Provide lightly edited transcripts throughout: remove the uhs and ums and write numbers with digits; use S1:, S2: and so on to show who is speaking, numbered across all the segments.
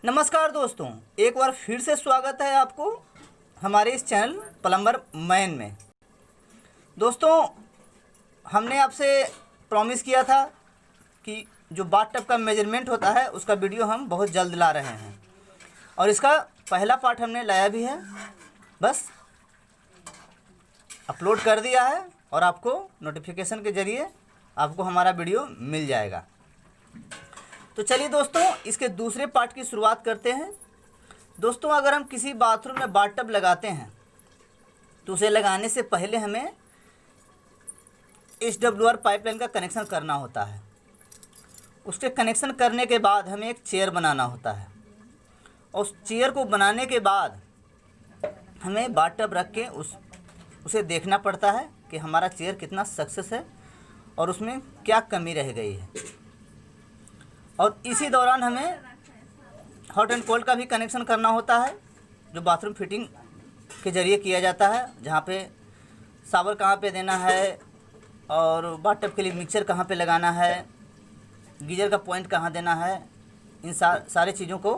S1: नमस्कार दोस्तों, एक बार फिर से स्वागत है आपको हमारे इस चैनल प्लम्बर मैन में। दोस्तों, हमने आपसे प्रॉमिस किया था कि जो बाथटब का मेजरमेंट होता है उसका वीडियो हम बहुत जल्द ला रहे हैं और इसका पहला पार्ट हमने लाया भी है, बस अपलोड कर दिया है और आपको नोटिफिकेशन के ज़रिए आपको हमारा वीडियो मिल जाएगा। तो चलिए दोस्तों, इसके दूसरे पार्ट की शुरुआत करते हैं। दोस्तों, अगर हम किसी बाथरूम में बाथटब लगाते हैं तो उसे लगाने से पहले हमें HWR पाइपलाइन का कनेक्शन करना होता है। उसके कनेक्शन करने के बाद हमें एक चेयर बनाना होता है और उस चेयर को बनाने के बाद हमें बाथटब रख के उसे देखना पड़ता है कि हमारा चेयर कितना सक्सेस है और उसमें क्या कमी रह गई है। और इसी दौरान हमें हॉट एंड कोल्ड का भी कनेक्शन करना होता है, जो बाथरूम फिटिंग के ज़रिए किया जाता है, जहाँ पे शावर कहाँ पे देना है और बाथटब के लिए मिक्सचर कहाँ पे लगाना है, गीजर का पॉइंट कहाँ देना है, इन सारे चीज़ों को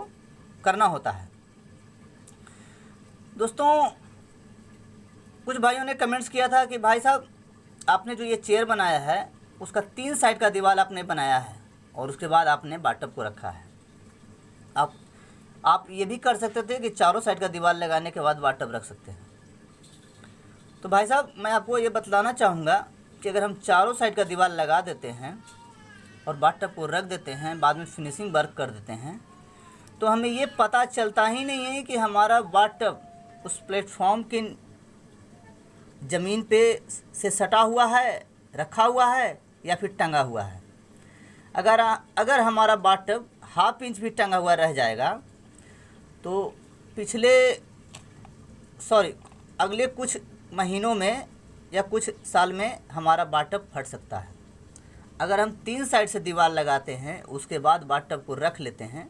S1: करना होता है। दोस्तों, कुछ भाइयों ने कमेंट्स किया था कि भाई साहब, आपने जो ये चेयर बनाया है उसका 3 साइड का दीवार आपने बनाया है और उसके बाद आपने बाथटब को रखा है। आप ये भी कर सकते थे कि चारों साइड का दीवार लगाने के बाद बाथटब रख सकते हैं। तो भाई साहब, मैं आपको ये बतलाना चाहूँगा कि अगर हम चारों साइड का दीवार लगा देते हैं और बाथटब को रख देते हैं, बाद में फिनिशिंग वर्क कर देते हैं, तो हमें ये पता चलता ही नहीं है कि हमारा बाथटब उस प्लेटफॉर्म की ज़मीन पे से सटा हुआ है, रखा हुआ है या फिर टंगा हुआ है। अगर हमारा बाथटब ½ इंच भी टंगा हुआ रह जाएगा तो अगले कुछ महीनों में या कुछ साल में हमारा बाथटब फट सकता है। अगर हम 3 साइड से दीवार लगाते हैं, उसके बाद बाथटब को रख लेते हैं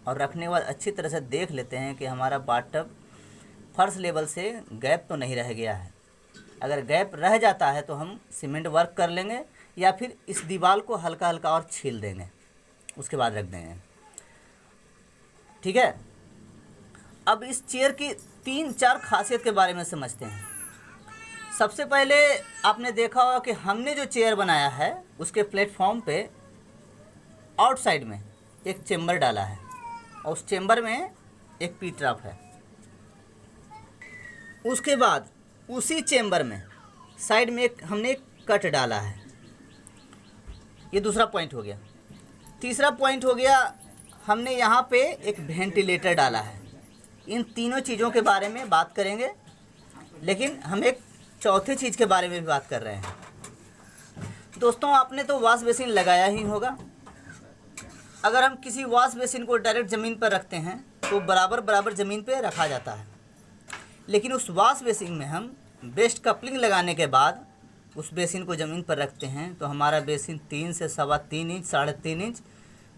S1: और रखने के बाद अच्छी तरह से देख लेते हैं कि हमारा बाथटब फर्श लेवल से गैप तो नहीं रह गया है। अगर गैप रह जाता है तो हम सीमेंट वर्क कर लेंगे या फिर इस दीवार को हल्का हल्का और छील देंगे, उसके बाद रख देंगे। ठीक है, अब इस चेयर की 3-4 खासियत के बारे में समझते हैं। सबसे पहले आपने देखा होगा कि हमने जो चेयर बनाया है उसके प्लेटफॉर्म पे आउटसाइड में एक चेम्बर डाला है और उस चेम्बर में एक पी ट्रैप है। उसके बाद उसी चेम्बर में साइड में हमने एक कट डाला है। ये दूसरा पॉइंट हो गया। तीसरा पॉइंट हो गया, हमने यहाँ पे एक वेंटिलेटर डाला है। इन तीनों चीज़ों के बारे में बात करेंगे, लेकिन हम एक चौथी चीज़ के बारे में भी बात कर रहे हैं। दोस्तों, आपने तो वॉश बेसिन लगाया ही होगा। अगर हम किसी वॉश बेसिन को डायरेक्ट ज़मीन पर रखते हैं तो बराबर ज़मीन पे रखा जाता है, लेकिन उस वॉश बेसिन में हम बेस्ट कपलिंग लगाने के बाद उस बेसिन को ज़मीन पर रखते हैं तो हमारा बेसिन 3 से 3.25 इंच 3.5 इंच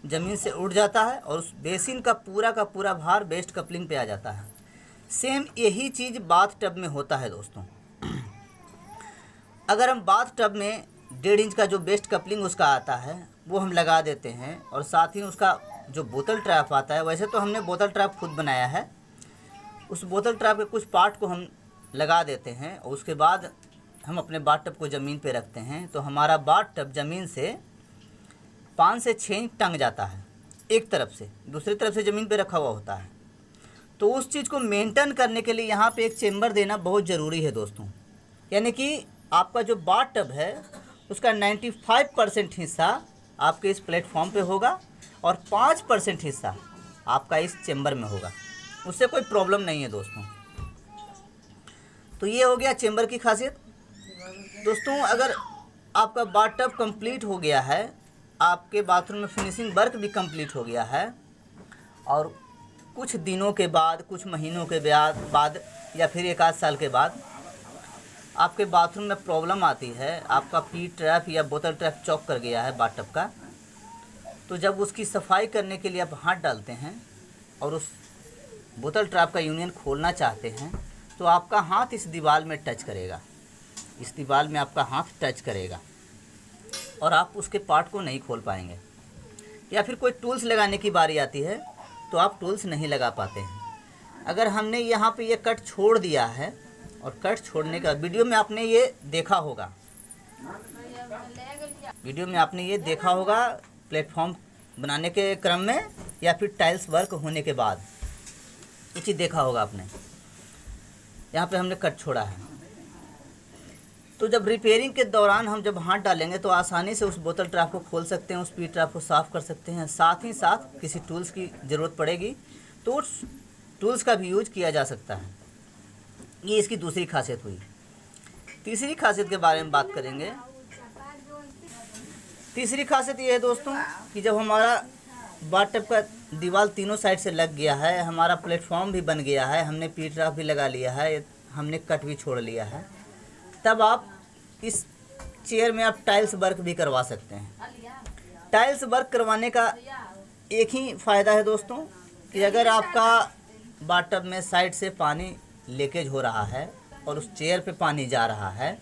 S1: ज़मीन से उठ जाता है और उस बेसिन का पूरा भार बेस्ट कपलिंग पे आ जाता है। सेम यही चीज़ बाथटब में होता है दोस्तों। अगर हम बाथटब में 1.5 इंच का जो बेस्ट कपलिंग उसका आता है वो हम लगा देते हैं और साथ ही उसका जो बोतल ट्रैप आता है, वैसे तो हमने बोतल ट्रैप खुद बनाया है, उस बोतल ट्रैप के कुछ पार्ट को हम लगा देते हैं और उसके बाद हम अपने बाथटब को ज़मीन पे रखते हैं तो हमारा बाथटब ज़मीन से 5 से 6 इंच टंग जाता है। एक तरफ से दूसरी तरफ से ज़मीन पे रखा हुआ होता है। तो उस चीज़ को मेंटेन करने के लिए यहाँ पे एक चेम्बर देना बहुत ज़रूरी है दोस्तों। यानी कि आपका जो बाथटब है उसका 95% हिस्सा आपके इस प्लेटफॉर्म पे होगा और 5% हिस्सा आपका इस चेम्बर में होगा। उससे कोई प्रॉब्लम नहीं है दोस्तों। तो ये हो गया चेम्बर की खासियत। दोस्तों, अगर आपका बाथटब कंप्लीट हो गया है, आपके बाथरूम में फिनिशिंग वर्क भी कंप्लीट हो गया है और कुछ दिनों के बाद, कुछ महीनों के बाद या फिर 1 आध साल के बाद आपके बाथरूम में प्रॉब्लम आती है, आपका पी ट्रैप या बोतल ट्रैप चौक कर गया है बाथटब का, तो जब उसकी सफाई करने के लिए आप हाथ डालते हैं और उस बोतल ट्रैप का यूनियन खोलना चाहते हैं तो आपका हाथ इस दीवार में टच करेगा, इस दीवार में आपका हाथ टच करेगा और आप उसके पार्ट को नहीं खोल पाएंगे। या फिर कोई टूल्स लगाने की बारी आती है तो आप टूल्स नहीं लगा पाते हैं। अगर हमने यहाँ पे ये कट छोड़ दिया है, और कट छोड़ने का वीडियो में आपने ये देखा होगा, प्लेटफॉर्म बनाने के क्रम में या फिर टाइल्स वर्क होने के बाद ये चीज़ देखा होगा आपने। यहाँ पे हमने कट छोड़ा है, तो जब रिपेयरिंग के दौरान हम जब हाथ डालेंगे तो आसानी से उस बोतल ट्रैप को खोल सकते हैं, उस पी ट्रैप को साफ़ कर सकते हैं। साथ ही साथ किसी टूल्स की ज़रूरत पड़ेगी तो उस टूल्स का भी यूज किया जा सकता है। ये इसकी दूसरी खासियत हुई। तीसरी खासियत के बारे में बात करेंगे। तीसरी खासियत ये है दोस्तों कि जब हमारा बाथटब का दीवार तीनों साइड से लग गया है, हमारा प्लेटफॉर्म भी बन गया है, हमने पी ट्रैप भी लगा लिया है, हमने कट भी छोड़ लिया है, तब आप इस चेयर में आप टाइल्स वर्क भी करवा सकते हैं। टाइल्स वर्क करवाने का एक ही फ़ायदा है दोस्तों कि अगर आपका बाथटब में साइड से पानी लीकेज हो रहा है और उस चेयर पे पानी जा रहा है,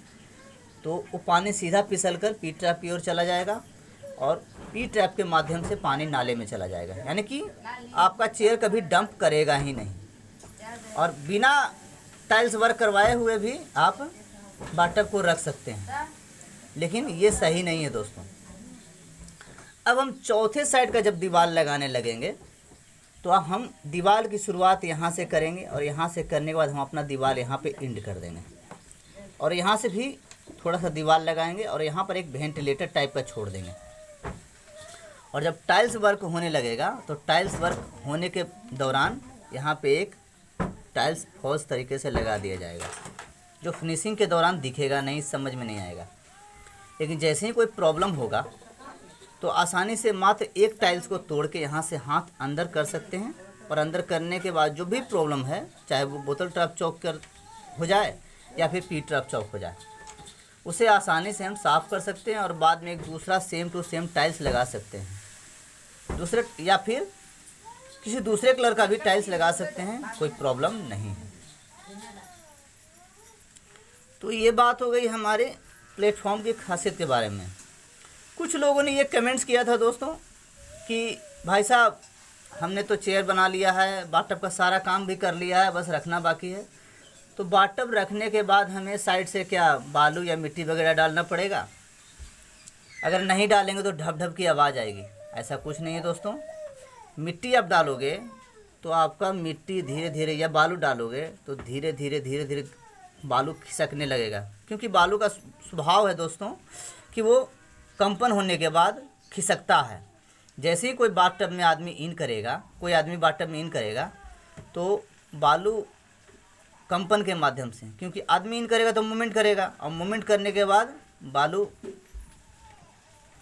S1: तो वो पानी सीधा फिसल कर पी ट्रैप की ओर चला जाएगा और पी ट्रैप के माध्यम से पानी नाले में चला जाएगा। यानी कि आपका चेयर कभी डंप करेगा ही नहीं, और बिना टाइल्स वर्क करवाए हुए भी आप बाथटब को रख सकते हैं, लेकिन ये सही नहीं है दोस्तों। अब हम चौथे साइड का जब दीवार लगाने लगेंगे तो अब हम दीवार की शुरुआत यहाँ से करेंगे, और यहाँ से करने के बाद हम अपना दीवार यहाँ पे एंड कर देंगे, और यहाँ से भी थोड़ा सा दीवार लगाएंगे और यहाँ पर एक वेंटिलेटर टाइप का छोड़ देंगे। और जब टाइल्स वर्क होने लगेगा तो टाइल्स वर्क होने के दौरान यहाँ पे एक टाइल्स फॉल्स तरीके से लगा दिया जाएगा, जो फिनिशिंग के दौरान दिखेगा नहीं, समझ में नहीं आएगा। लेकिन जैसे ही कोई प्रॉब्लम होगा तो आसानी से मात्र एक टाइल्स को तोड़ के यहाँ से हाथ अंदर कर सकते हैं, और अंदर करने के बाद जो भी प्रॉब्लम है, चाहे वो बोतल ट्रैप चौक कर हो जाए या फिर पी ट्रैप चौक हो जाए, उसे आसानी से हम साफ़ कर सकते हैं और बाद में एक दूसरा सेम टू सेम टाइल्स लगा सकते हैं। दूसरे या फिर किसी दूसरे कलर का भी टाइल्स लगा सकते हैं, कोई प्रॉब्लम नहीं है। तो ये बात हो गई हमारे प्लेटफॉर्म की खासियत के बारे में। कुछ लोगों ने ये कमेंट्स किया था दोस्तों कि भाई साहब हमने तो चेयर बना लिया है, बाथटब का सारा काम भी कर लिया है, बस रखना बाकी है, तो बाथटब रखने के बाद हमें साइड से क्या बालू या मिट्टी वगैरह डालना पड़ेगा? अगर नहीं डालेंगे तो ढप ढप की आवाज़ आएगी। ऐसा कुछ नहीं है दोस्तों। मिट्टी आप डालोगे तो आपका मिट्टी धीरे धीरे, या बालू डालोगे तो धीरे धीरे बालू खिसकने लगेगा, क्योंकि बालू का स्वभाव है दोस्तों कि वो कंपन होने के बाद खिसकता है। जैसे ही कोई बाथटब में आदमी इन करेगा, कोई आदमी बाथटब में इन करेगा तो बालू कंपन के माध्यम से, क्योंकि आदमी इन करेगा तो मूवमेंट करेगा, और मूवमेंट करने के बाद बालू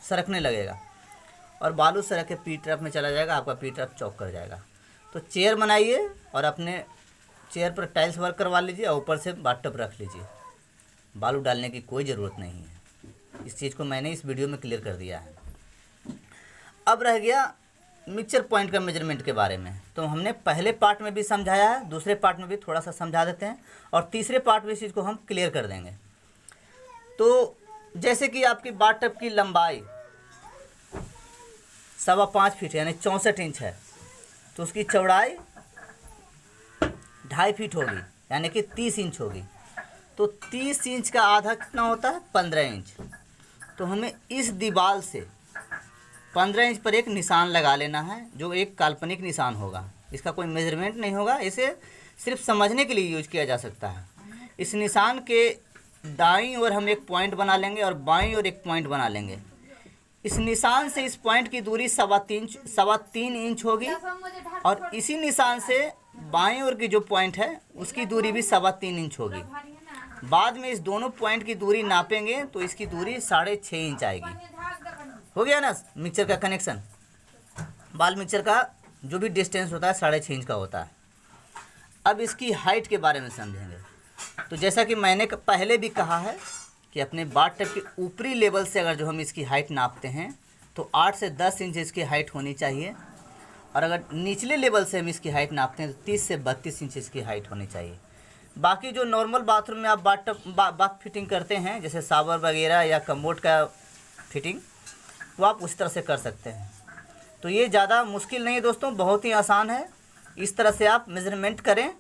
S1: सरकने लगेगा, और बालू सरक के पी ट्रैप में चला जाएगा, आपका पी ट्रैप चौक कर जाएगा। तो चेयर बनाइए और अपने चेयर पर टाइल्स वर्क करवा लीजिए और ऊपर से बाथटब रख लीजिए। बालू डालने की कोई ज़रूरत नहीं है। इस चीज़ को मैंने इस वीडियो में क्लियर कर दिया है। अब रह गया मिक्सचर पॉइंट का मेजरमेंट के बारे में। तो हमने पहले पार्ट में भी समझाया है, दूसरे पार्ट में भी थोड़ा सा समझा देते हैं, और तीसरे पार्ट में इस चीज़ को हम क्लियर कर देंगे। तो जैसे कि आपकी बाथटब की लंबाई 5.25 फीट यानी 64 इंच है, तो उसकी चौड़ाई 2.5 फीट होगी, यानी कि 30 इंच होगी। तो 30 इंच का आधा कितना होता है? 15 इंच। तो हमें इस दीवार से 15 इंच पर एक निशान लगा लेना है, जो एक काल्पनिक निशान होगा। इसका कोई मेजरमेंट नहीं होगा, इसे सिर्फ समझने के लिए यूज किया जा सकता है। इस निशान के दाईं ओर हम एक पॉइंट बना लेंगे और बाईं ओर एक पॉइंट बना लेंगे। इस निशान से इस पॉइंट की दूरी 3.25 इंच होगी, और इसी निशान से बाईं ओर की जो पॉइंट है उसकी दूरी भी 3.25 इंच होगी। बाद में इस दोनों पॉइंट की दूरी नापेंगे तो इसकी दूरी 6.5 इंच आएगी। हो गया ना मिक्सचर का कनेक्शन? बाल मिक्सचर का जो भी डिस्टेंस होता है 6.5 इंच का होता है। अब इसकी हाइट के बारे में समझेंगे। तो जैसा कि मैंने पहले भी कहा है कि अपने बाथटब के ऊपरी लेवल से अगर जो हम इसकी हाइट नापते हैं तो 8 से 10 इंच इसकी हाइट होनी चाहिए, और अगर निचले लेवल से हम इसकी हाइट नापते हैं तो 30 से 32 इंच इसकी हाइट होनी चाहिए। बाकी जो नॉर्मल बाथरूम में आप बाथ फिटिंग करते हैं, जैसे शावर वगैरह या कमोड का फिटिंग, वो आप उस तरह से कर सकते हैं। तो ये ज़्यादा मुश्किल नहीं है दोस्तों, बहुत ही आसान है। इस तरह से आप मेज़रमेंट करें।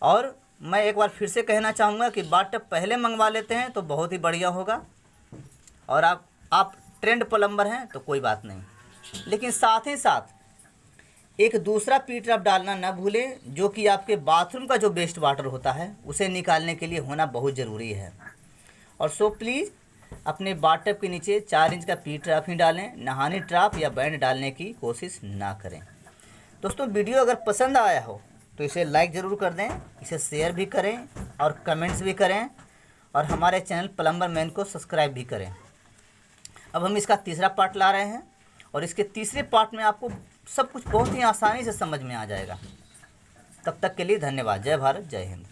S1: और मैं एक बार फिर से कहना चाहूँगा कि बाथ-टब पहले मंगवा लेते हैं तो बहुत ही बढ़िया होगा। और आप ट्रेंड प्लम्बर हैं तो कोई बात नहीं, लेकिन साथ ही साथ एक दूसरा पी ट्रैप डालना ना भूलें, जो कि आपके बाथरूम का जो वेस्ट वाटर होता है उसे निकालने के लिए होना बहुत ज़रूरी है। और सो प्लीज़ अपने बाथ-टब के नीचे 4 इंच का पी ट्रैप ही डालें, नहाने ट्रैप या बैंड डालने की कोशिश ना करें। दोस्तों वीडियो अगर पसंद आया हो तो इसे लाइक ज़रूर कर दें, इसे शेयर भी करें और कमेंट्स भी करें, और हमारे चैनल प्लम्बर मैन को सब्सक्राइब भी करें। अब हम इसका तीसरा पार्ट ला रहे हैं, और इसके तीसरे पार्ट में आपको सब कुछ बहुत ही आसानी से समझ में आ जाएगा। तब तक के लिए धन्यवाद। जय भारत, जय हिंद।